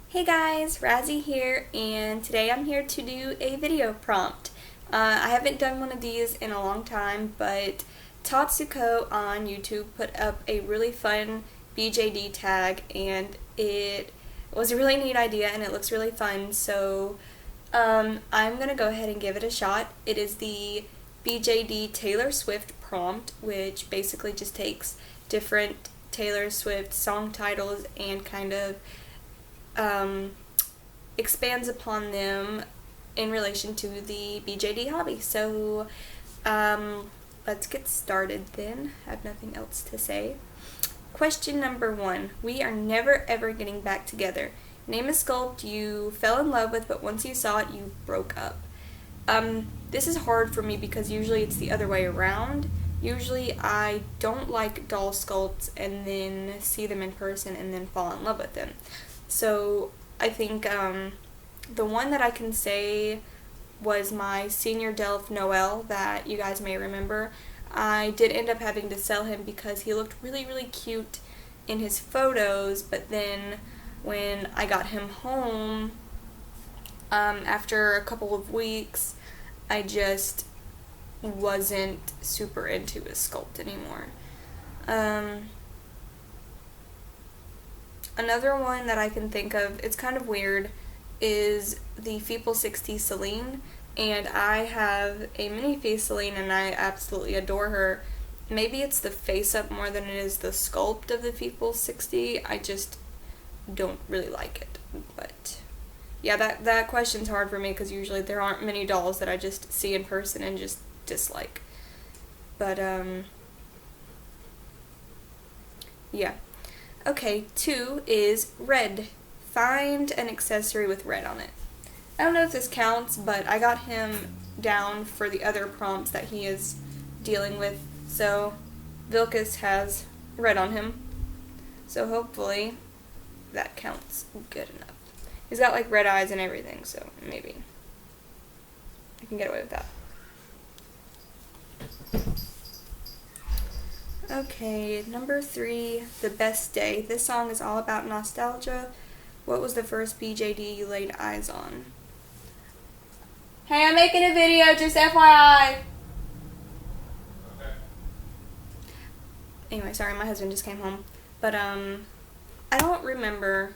Hey guys, Razzie here, and today I'm here to do a video prompt. I haven't done one of these in a long time, but Tatsuko on YouTube put up a really fun BJD tag, and it was a really neat idea and it looks really fun, so I'm going to go ahead and give it a shot. It is the BJD Taylor Swift prompt, which basically just takes different Taylor Swift song titles and kind of expands upon them in relation to the BJD hobby. So let's get started then. I have nothing else to say. Question number 1. We are never ever getting back together. Name a sculpt you fell in love with, but once you saw it, you broke up. This is hard for me because usually it's the other way around. Usually I don't like doll sculpts and then see them in person and then fall in love with them. So I think the one that I can say was my senior Delph Noel that you guys may remember. I did end up having to sell him because he looked really, really cute in his photos, but then when I got him home, after a couple of weeks, I just wasn't super into his sculpt anymore. Another one that I can think of, it's kind of weird, is the Feeple 60 Celine, and I have a mini-face Celine and I absolutely adore her. Maybe it's the face-up more than it is the sculpt of the Feeple 60, I just don't really like it, but yeah, that question's hard for me because usually there aren't many dolls that I just see in person and just dislike, but yeah. Okay, 2 is red. Find an accessory with red on it. I don't know if this counts, but I got him down for the other prompts that he is dealing with. So, Vilcus has red on him. So hopefully that counts good enough. He's got like red eyes and everything, so maybe I can get away with that. Okay, number 3, The Best Day. This song is all about nostalgia. What was the first BJD you laid eyes on? Hey, I'm making a video, just FYI. Okay. Anyway, sorry, my husband just came home. But, I don't remember,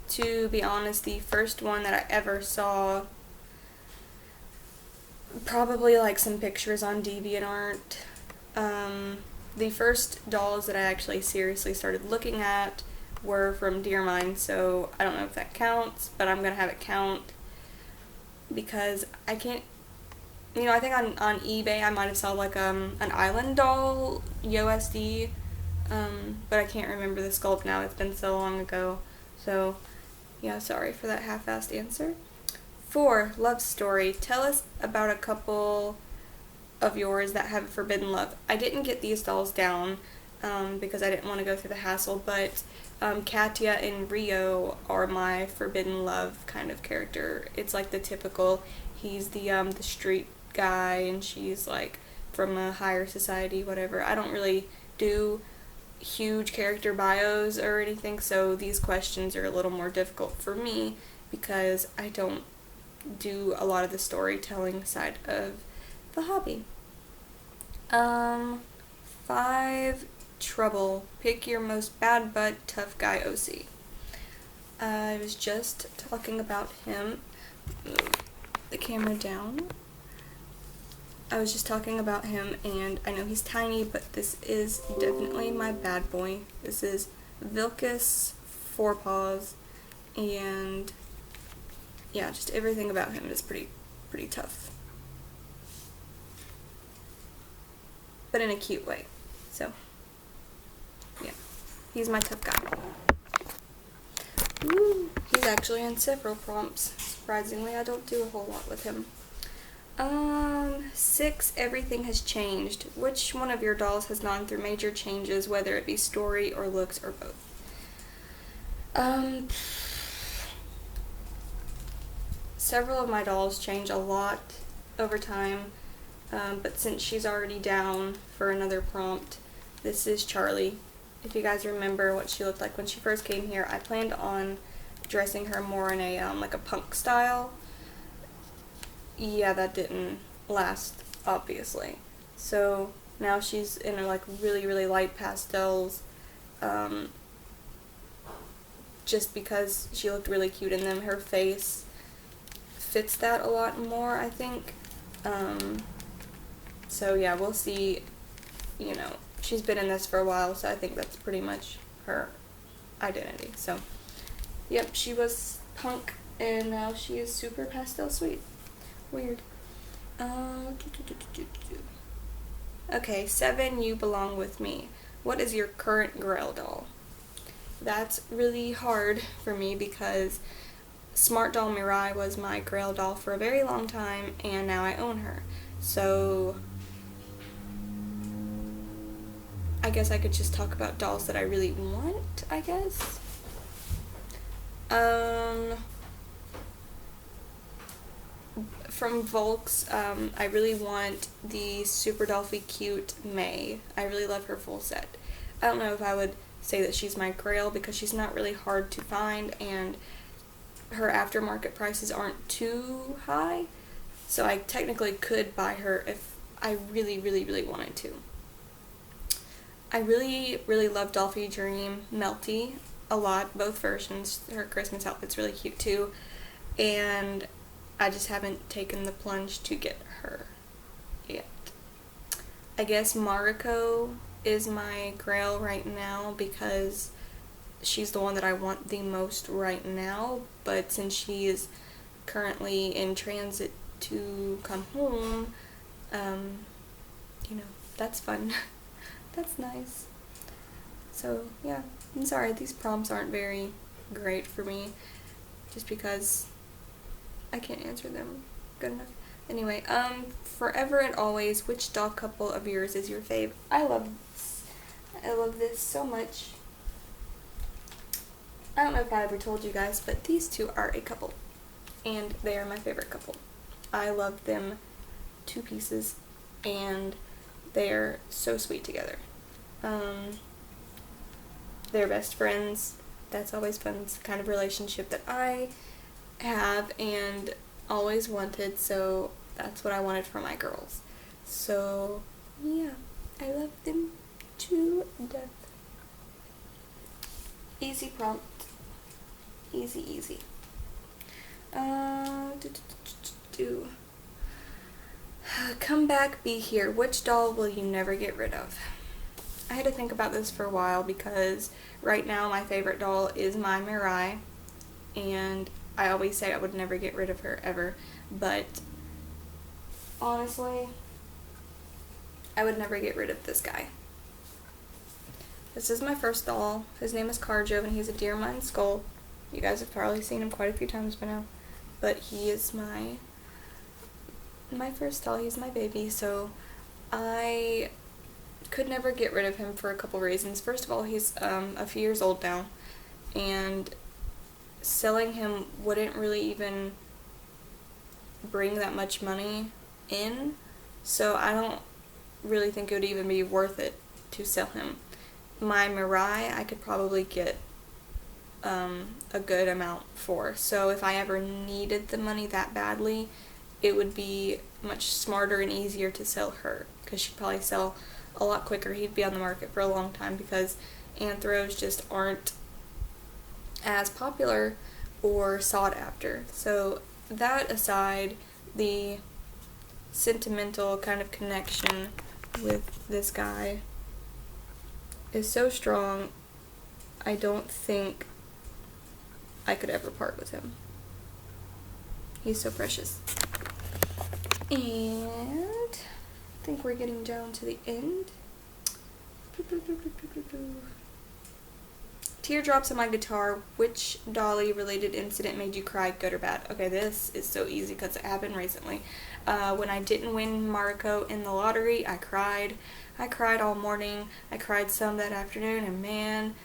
to be honest, the first one that I ever saw. Probably like some pictures on DeviantArt. The first dolls that I actually seriously started looking at were from Dear Mine, so I don't know if that counts, but I'm going to have it count because I can't, I think on eBay I might have saw like an island doll, USD, but I can't remember the sculpt now, it's been so long ago, so yeah, sorry for that half-assed answer. 4, Love Story. Tell us about a couple of yours that have forbidden love. I didn't get these dolls down because I didn't want to go through the hassle, but Katya and Rio are my forbidden love kind of character. It's like the typical, he's the street guy and she's like from a higher society, whatever. I don't really do huge character bios or anything, so these questions are a little more difficult for me because I don't do a lot of the storytelling side of the hobby. 5, Trouble. Pick your most bad but tough guy OC. I was just talking about him. Move the camera down. I was just talking about him, and I know he's tiny, but this is definitely my bad boy. This is Vilcus Forepaws, and yeah, just everything about him is pretty tough. But in a cute way. So, yeah. He's my tough guy. Ooh, he's actually in several prompts. Surprisingly, I don't do a whole lot with him. 6, Everything Has Changed. Which one of your dolls has gone through major changes, whether it be story or looks or both? Several of my dolls change a lot over time. But since she's already down for another prompt, this is Charlie. If you guys remember what she looked like when she first came here, I planned on dressing her more in a like a punk style. Yeah, that didn't last, obviously. So now she's in her like really, really light pastels, just because she looked really cute in them. Her face fits that a lot more, I think. So yeah, we'll see. You know, she's been in this for a while, so I think that's pretty much her identity. So, yep, she was punk, and now she is super pastel sweet. Weird. Okay, 7, you belong with me. What is your current Grail doll? That's really hard for me because Smart Doll Mirai was my Grail doll for a very long time, and now I own her. So I guess I could just talk about dolls that I really want, I guess. From Volks, I really want the Super Dolphy Cute May. I really love her full set. I don't know if I would say that she's my Grail because she's not really hard to find and her aftermarket prices aren't too high. So I technically could buy her if I really, really, really wanted to. I really, really love Dolphy Dream Melty a lot, both versions. Her Christmas outfit's really cute too, and I just haven't taken the plunge to get her yet. I guess Mariko is my Grail right now because she's the one that I want the most right now, but since she is currently in transit to come home, you know, that's fun. That's nice. So, yeah, I'm sorry, these prompts aren't very great for me, just because I can't answer them good enough. Anyway, forever and always, which doll couple of yours is your fave? I love this so much. I don't know if I ever told you guys, but these two are a couple, and they are my favorite couple. I love them to pieces, and they're so sweet together. They're best friends. That's always fun. It's the kind of relationship that I have and always wanted, so that's what I wanted for my girls. So, yeah, I love them to death. Easy prompt. Easy, easy. Come back, be here. Which doll will you never get rid of? I had to think about this for a while because right now my favorite doll is my Mirai, and I always say I would never get rid of her ever, but honestly, I would never get rid of this guy. This is my first doll. His name is Carjo, and he's a Dear Mine Skull. You guys have probably seen him quite a few times by now, but he is my first doll. He's my baby, so I could never get rid of him for a couple reasons. First of all, he's a few years old now, and selling him wouldn't really even bring that much money in, so I don't really think it would even be worth it to sell him. My Mirai, I could probably get a good amount for, so if I ever needed the money that badly, it would be much smarter and easier to sell her, because she'd probably sell a lot quicker. He'd be on the market for a long time because anthros just aren't as popular or sought after. So that aside, the sentimental kind of connection with this guy is so strong, I don't think I could ever part with him. He's so precious. And I think we're getting down to the end. Teardrops on my guitar. Which Dolly related incident made you cry, good or bad? Okay, this is so easy because it happened recently. When I didn't win Mariko in the lottery, I cried. I cried all morning. I cried some that afternoon, and man,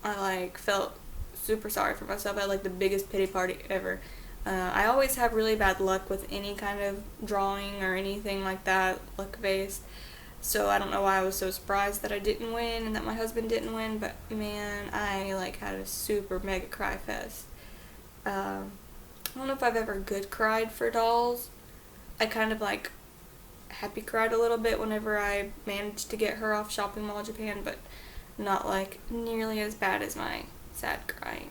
I felt super sorry for myself. I had the biggest pity party ever. I always have really bad luck with any kind of drawing or anything like that, luck-based. So I don't know why I was so surprised that I didn't win and that my husband didn't win, but man, I had a super mega cry fest. I don't know if I've ever good cried for dolls. I kind of like happy cried a little bit whenever I managed to get her off Shopping Mall Japan, but not like nearly as bad as my sad crying.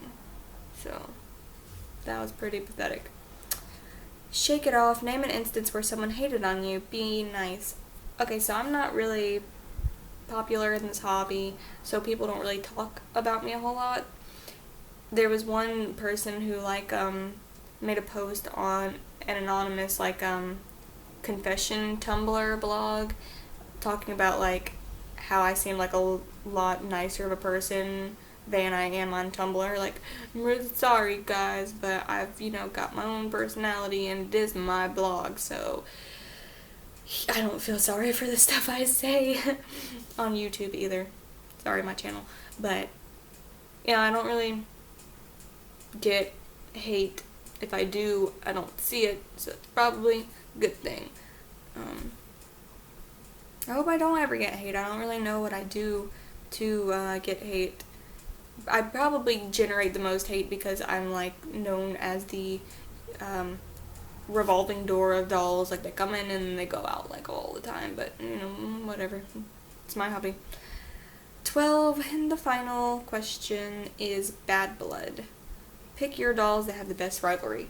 So that was pretty pathetic. Shake it off. Name an instance where someone hated on you. Be nice. Okay, so I'm not really popular in this hobby, so people don't really talk about me a whole lot. There was one person who like made a post on an anonymous like confession Tumblr blog talking about like how I seem like a lot nicer of a person than I am on Tumblr. Like, I'm really sorry guys, but I've, got my own personality and it is my blog, so I don't feel sorry for the stuff I say on YouTube either. Sorry, my channel. But, yeah, I don't really get hate. If I do, I don't see it, so it's probably a good thing. I hope I don't ever get hate. I don't really know what I do to get hate. I probably generate the most hate because I'm like known as the revolving door of dolls. Like, they come in and they go out like all the time, but whatever. It's my hobby. 12, and the final question is bad blood. Pick your dolls that have the best rivalry.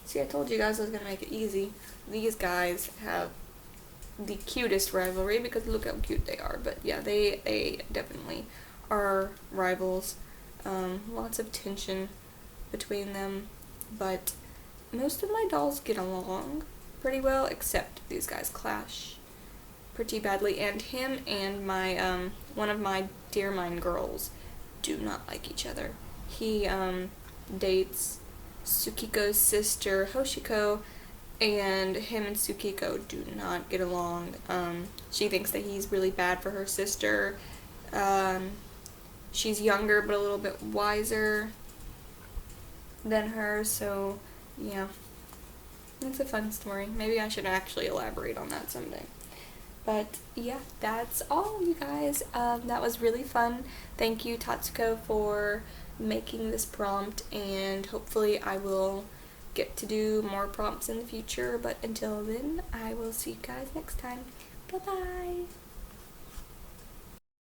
See, I told you guys I was gonna make it easy. These guys have the cutest rivalry because look how cute they are. But yeah, they definitely are rivals. Lots of tension between them, but most of my dolls get along pretty well, except these guys clash pretty badly, and him and my one of my Dear Mine girls do not like each other. He dates Tsukiko's sister Hoshiko, and him and Tsukiko do not get along. She thinks that he's really bad for her sister. She's younger but a little bit wiser than her, so yeah. It's a fun story. Maybe I should actually elaborate on that someday. But yeah, that's all, you guys. That was really fun. Thank you, Tatsuko, for making this prompt, and hopefully I will get to do more prompts in the future. But until then, I will see you guys next time. Bye-bye!